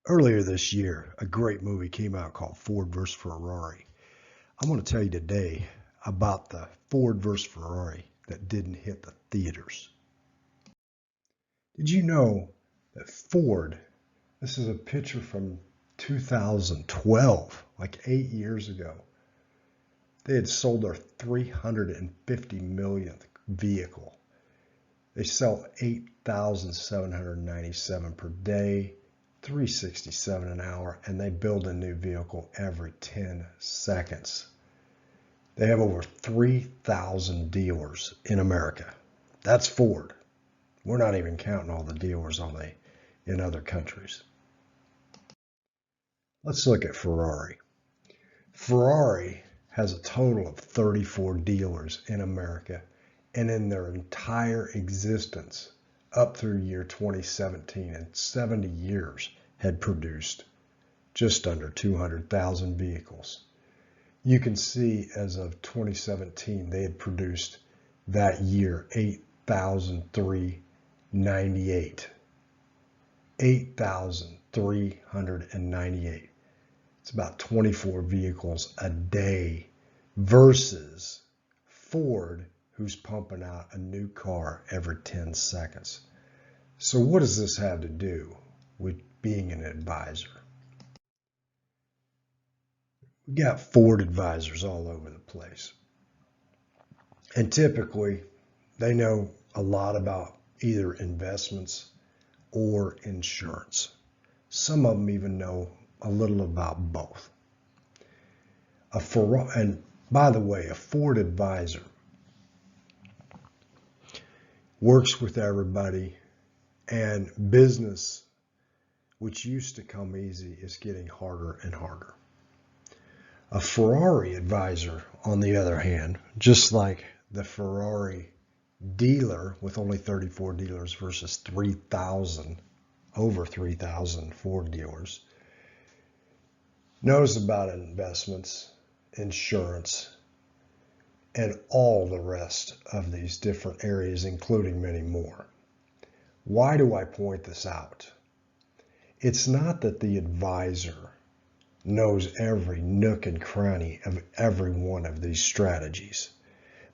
Earlier this year, a great movie came out called Ford vs. Ferrari. I'm going to tell you today about the Ford vs. Ferrari that didn't hit the theaters. Did you know that Ford, this is a picture from 2012, like 8 years ago, they had sold their 350 millionth vehicle. They sell 8,797 per day, 367 an hour, and they build a new vehicle every 10 seconds. They have over 3,000 dealers in America. That's Ford. We're not even counting all the dealers in other countries. Let's look at Ferrari. Ferrari has a total of 34 dealers in America, and in their entire existence up through year 2017 and 70 years had produced just under 200,000 vehicles. You can see as of 2017 they had produced that year 8,398. 8,398. It's about 24 vehicles a day versus Ford, who's pumping out a new car every 10 seconds. So what does this have to do with being an advisor? We got Ford advisors all over the place. And typically, they know a lot about either investments or insurance. Some of them even know a little about both. And by the way, a Ford advisor works with everybody, and business, which used to come easy, is getting harder and harder. A Ferrari advisor, on the other hand, just like the Ferrari dealer with only 34 dealers versus over 3,000 Ford dealers, knows about investments, insurance, and all the rest of these different areas, including many more. Why do I point this out? It's not that the advisor knows every nook and cranny of every one of these strategies,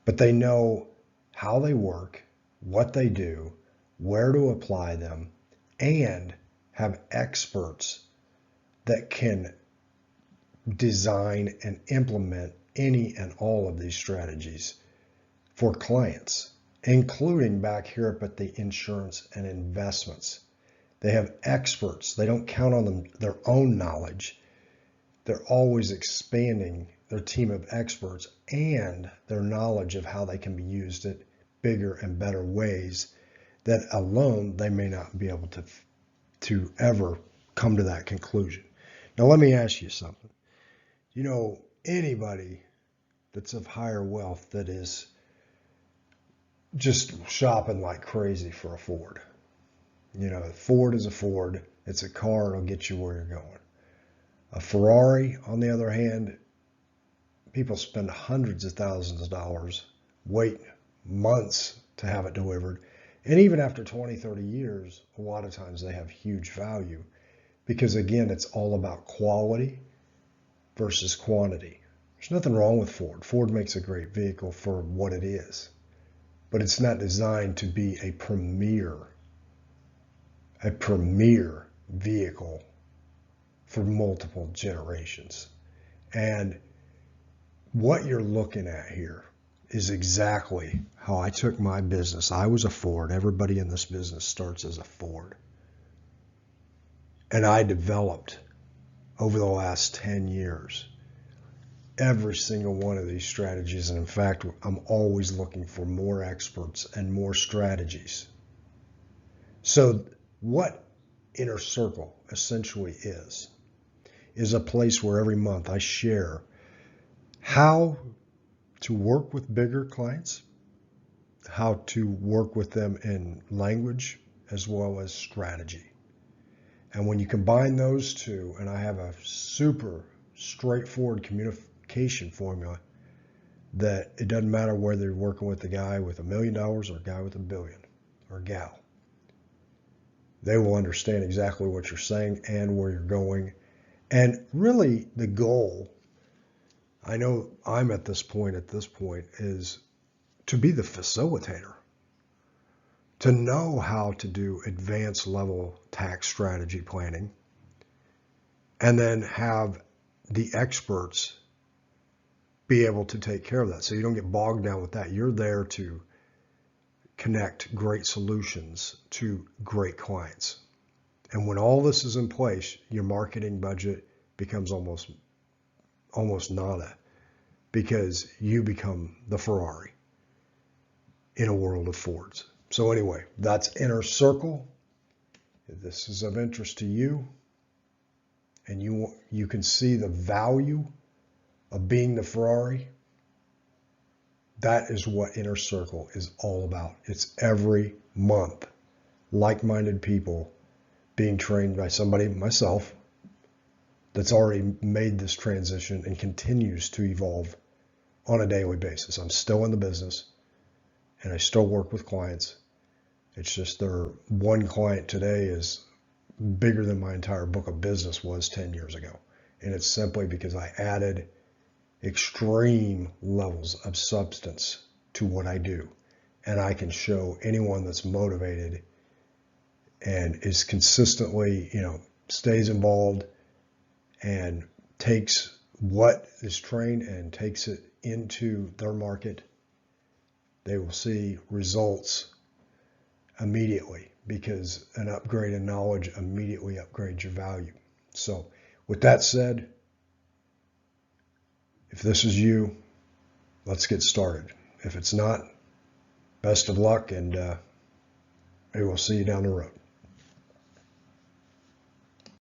but they know how they work, what they do, where to apply them, and have experts that can design and implement any and all of these strategies for clients, including back here up at the insurance and investments. They have experts. They don't count on their own knowledge. They're always expanding their team of experts and their knowledge of how they can be used in bigger and better ways that alone they may not be able to ever come to that conclusion. Now let me ask you something. You know, anybody that's of higher wealth that is just shopping like crazy for a Ford. You know, Ford is a Ford. It's a car. It'll get you where you're going. A Ferrari, on the other hand, people spend hundreds of thousands of dollars, wait months to have it delivered. And even after 20, 30 years, a lot of times they have huge value because, again, it's all about quality versus quantity. There's nothing wrong with Ford. Ford makes a great vehicle for what it is, but it's not designed to be a premier vehicle for multiple generations. And what you're looking at here is exactly how I took my business. I was a Ford. Everybody in this business starts as a Ford. And I developed over the last 10 years every single one of these strategies. And in fact, I'm always looking for more experts and more strategies. So what Inner Circle essentially is a place where every month I share how to work with bigger clients, how to work with them in language as well as strategy. And when you combine those two, and I have a super straightforward communication formula that it doesn't matter whether you're working with a guy with $1 million or a guy with $1 billion or a gal. They will understand exactly what you're saying and where you're going. And really the goal, I know I'm at this point, is to be the facilitator, to know how to do advanced level tax strategy planning, and then have the experts be able to take care of that. So you don't get bogged down with that. You're there to connect great solutions to great clients. And when all this is in place, your marketing budget becomes almost nada, because you become the Ferrari in a world of Fords. So anyway, that's Inner Circle. If this is of interest to you and you can see the value of being the Ferrari, that is what Inner Circle is all about. It's every month like-minded people being trained by somebody, myself, that's already made this transition and continues to evolve on a daily basis. I'm still in the business and I still work with clients. It's just their one client today is bigger than my entire book of business was 10 years ago. And it's simply because I added extreme levels of substance to what I do. And I can show anyone that's motivated and is consistently, stays involved and takes what is trained and takes it into their market, they will see results immediately, because an upgrade in knowledge immediately upgrades your value. So with that said, if this is you, let's get started. If it's not, best of luck, and maybe we'll see you down the road.